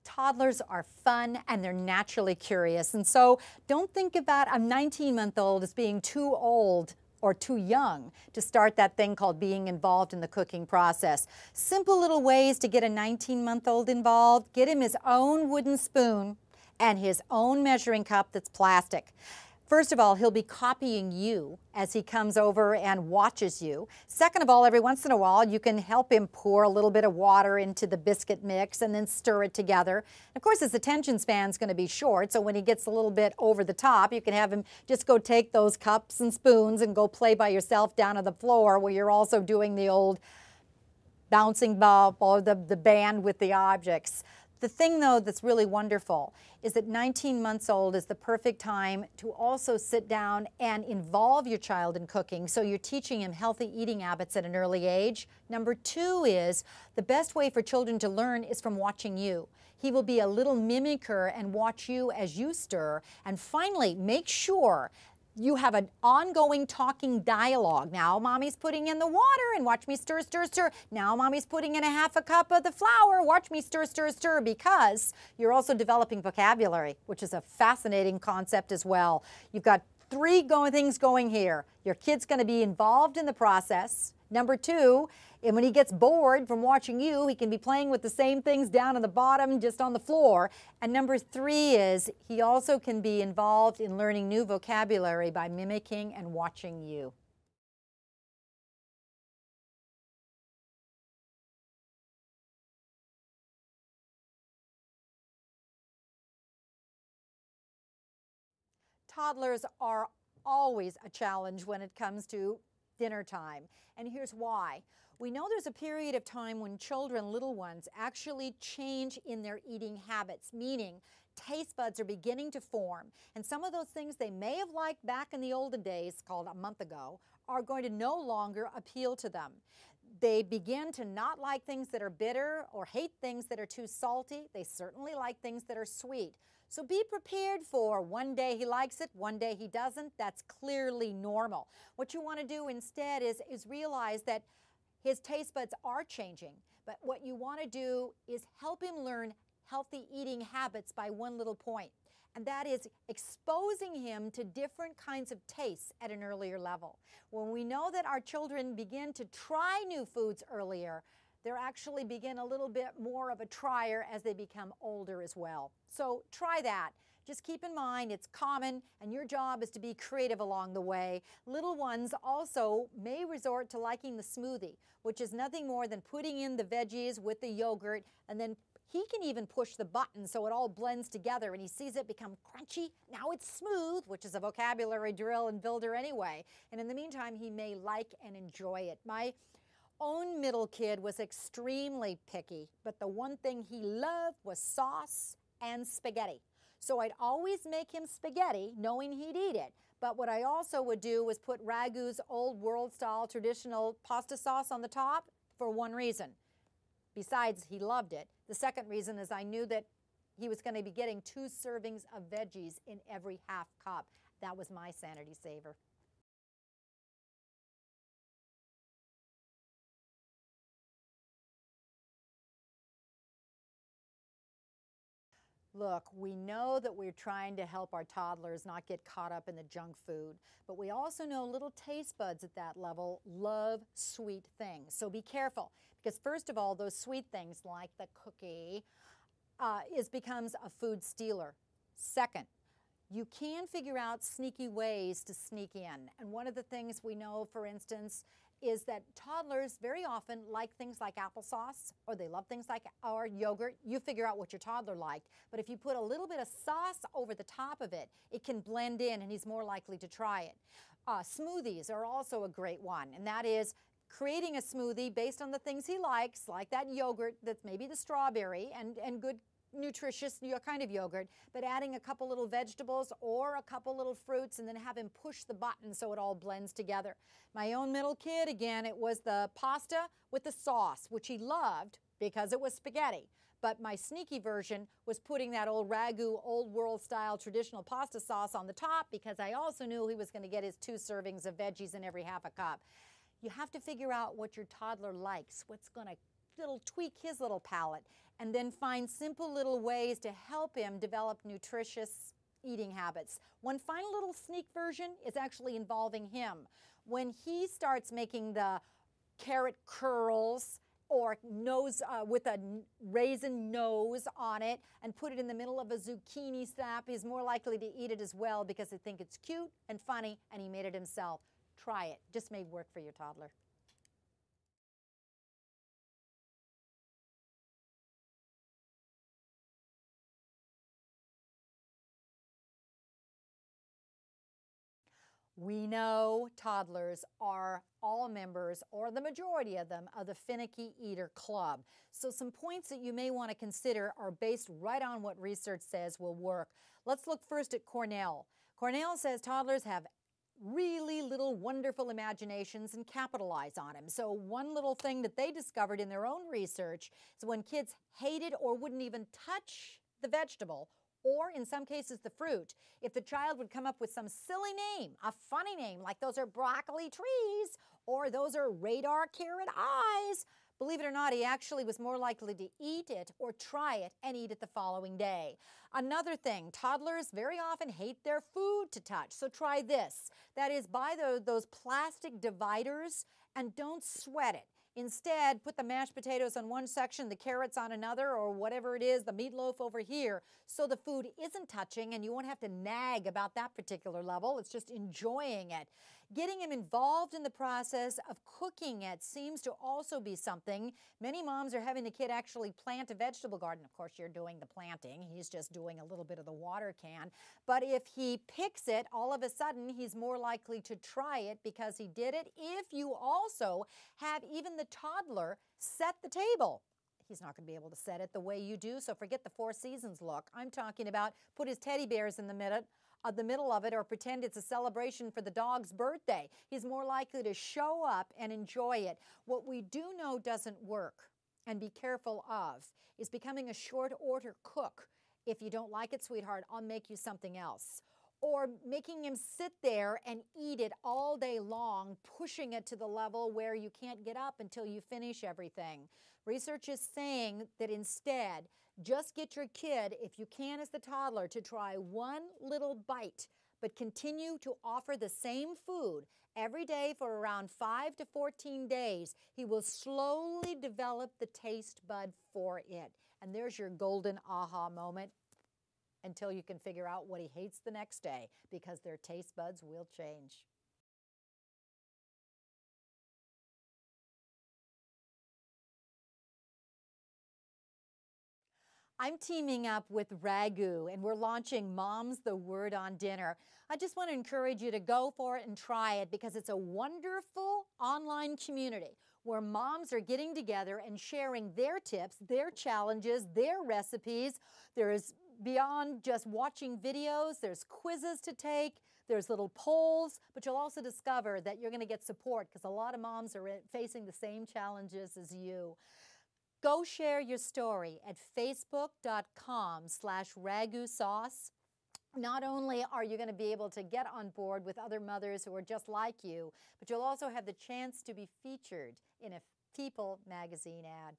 Toddlers are fun and they're naturally curious. And so don't think about a 19-month-old as being too old or too young to start that thing called being involved in the cooking process. Simple little ways to get a 19-month-old involved: get him his own wooden spoon and his own measuring cup that's plastic. First of all, he'll be copying you as he comes over and watches you. Second of all, every once in a while, you can help him pour a little bit of water into the biscuit mix and then stir it together. And of course, his attention span's going to be short, so when he gets a little bit over the top, you can have him just go take those cups and spoons and go play by yourself down on the floor where you're also doing the old bouncing ball or the band with the objects. The thing, though, that's really wonderful is that 19 months old is the perfect time to also sit down and involve your child in cooking, so you're teaching him healthy eating habits at an early age. Number two is the best way for children to learn is from watching you. He will be a little mimicker and watch you as you stir. And finally, make sure you have an ongoing talking dialogue. Now mommy's putting in the water and watch me stir, stir, stir. Now mommy's putting in a half a cup of the flour. Watch me stir, stir, stir, because you're also developing vocabulary, which is a fascinating concept as well. You've got three things going here. Your kid's going to be involved in the process. Number two, and when he gets bored from watching you, he can be playing with the same things down on the bottom, just on the floor. And number three is he also can be involved in learning new vocabulary by mimicking and watching you. Toddlers are always a challenge when it comes to dinner time, and here's why. We know there's a period of time when children, little ones, actually change in their eating habits, meaning taste buds are beginning to form, and some of those things they may have liked back in the olden days, called a month ago, are going to no longer appeal to them. They begin to not like things that are bitter or hate things that are too salty. They certainly like things that are sweet. So be prepared for one day he likes it, one day he doesn't. That's clearly normal. What you want to do instead is realize that his taste buds are changing, but what you want to do is help him learn healthy eating habits by one little point, and that is exposing him to different kinds of tastes at an earlier level. When we know that our children begin to try new foods earlier, they actually begin a little bit more of a trier as they become older as well. So try that. Just keep in mind it's common, and your job is to be creative along the way. Little ones also may resort to liking the smoothie, which is nothing more than putting in the veggies with the yogurt, and then he can even push the button so it all blends together and he sees it become crunchy. Now it's smooth, which is a vocabulary drill and builder anyway. And in the meantime, he may like and enjoy it. My own middle kid was extremely picky, but the one thing he loved was sauce and spaghetti. So I'd always make him spaghetti, knowing he'd eat it. But what I also would do was put Ragu's old world-style traditional pasta sauce on the top for one reason. Besides, he loved it. The second reason is I knew that he was going to be getting 2 servings of veggies in every half cup. That was my sanity saver. Look, we know that we're trying to help our toddlers not get caught up in the junk food, but we also know little taste buds at that level love sweet things. So be careful, because first of all, those sweet things like the cookie becomes a food stealer. Second, you can figure out sneaky ways to sneak in. And one of the things we know, for instance, is that toddlers very often like things like applesauce, or they love things like our yogurt. You figure out what your toddler liked. But if you put a little bit of sauce over the top of it, it can blend in and he's more likely to try it. Smoothies are also a great one, and that is creating a smoothie based on the things he likes, like that yogurt that's maybe the strawberry and good nutritious kind of yogurt, but adding a couple little vegetables or a couple little fruits, and then have him push the button so it all blends together. My own middle kid, again, it was the pasta with the sauce, which he loved because it was spaghetti. But my sneaky version was putting that old Ragu, old world style traditional pasta sauce on the top, because I also knew he was going to get his 2 servings of veggies in every half a cup. You have to figure out what your toddler likes, what's going to it'll tweak his little palate, and then find simple little ways to help him develop nutritious eating habits. One final little sneak version is actually involving him. When he starts making the carrot curls or nose with a raisin nose on it and put it in the middle of a zucchini snap, he's more likely to eat it as well because they think it's cute and funny and he made it himself. Try it. Just may work for your toddler. We know toddlers are all members, or the majority of them, of the Finicky Eater Club. So some points that you may want to consider are based right on what research says will work. Let's look first at Cornell. Cornell says toddlers have really little wonderful imaginations and capitalize on them. So one little thing that they discovered in their own research is when kids hated or wouldn't even touch the vegetable, or in some cases the fruit, if the child would come up with some silly name, a funny name, like those are broccoli trees, or those are radar carrot eyes, believe it or not, he actually was more likely to eat it or try it and eat it the following day. Another thing, toddlers very often hate their food to touch, so try this. That is, buy those plastic dividers and don't sweat it. Instead, put the mashed potatoes on one section, the carrots on another, or whatever it is, the meatloaf over here, so the food isn't touching and you won't have to nag about that particular level. It's just enjoying it. Getting him involved in the process of cooking it seems to also be something. Many moms are having the kid actually plant a vegetable garden. Of course, you're doing the planting. He's just doing a little bit of the water can. But if he picks it, all of a sudden, he's more likely to try it because he did it. If you also have even the toddler set the table, he's not going to be able to set it the way you do, so forget the Four Seasons look. I'm talking about put his teddy bears in the middle of it, or pretend it's a celebration for the dog's birthday. He's more likely to show up and enjoy it. What we do know doesn't work, and be careful of, is becoming a short order cook. If you don't like it, sweetheart, I'll make you something else. Or making him sit there and eat it all day long, pushing it to the level where you can't get up until you finish everything. Research is saying that instead, just get your kid, if you can as the toddler, to try one little bite, but continue to offer the same food every day for around 5 to 14 days. He will slowly develop the taste bud for it. And there's your golden aha moment, until you can figure out what he hates the next day, because their taste buds will change. I'm teaming up with Ragu, and we're launching Mom's the Word on Dinner. I just want to encourage you to go for it and try it, because it's a wonderful online community where moms are getting together and sharing their tips, their challenges, their recipes. There is, beyond just watching videos, there's quizzes to take, there's little polls, but you'll also discover that you're going to get support, because a lot of moms are facing the same challenges as you. Go share your story at facebook.com/ragu sauce. Not only are you going to be able to get on board with other mothers who are just like you, but you'll also have the chance to be featured in a People magazine ad.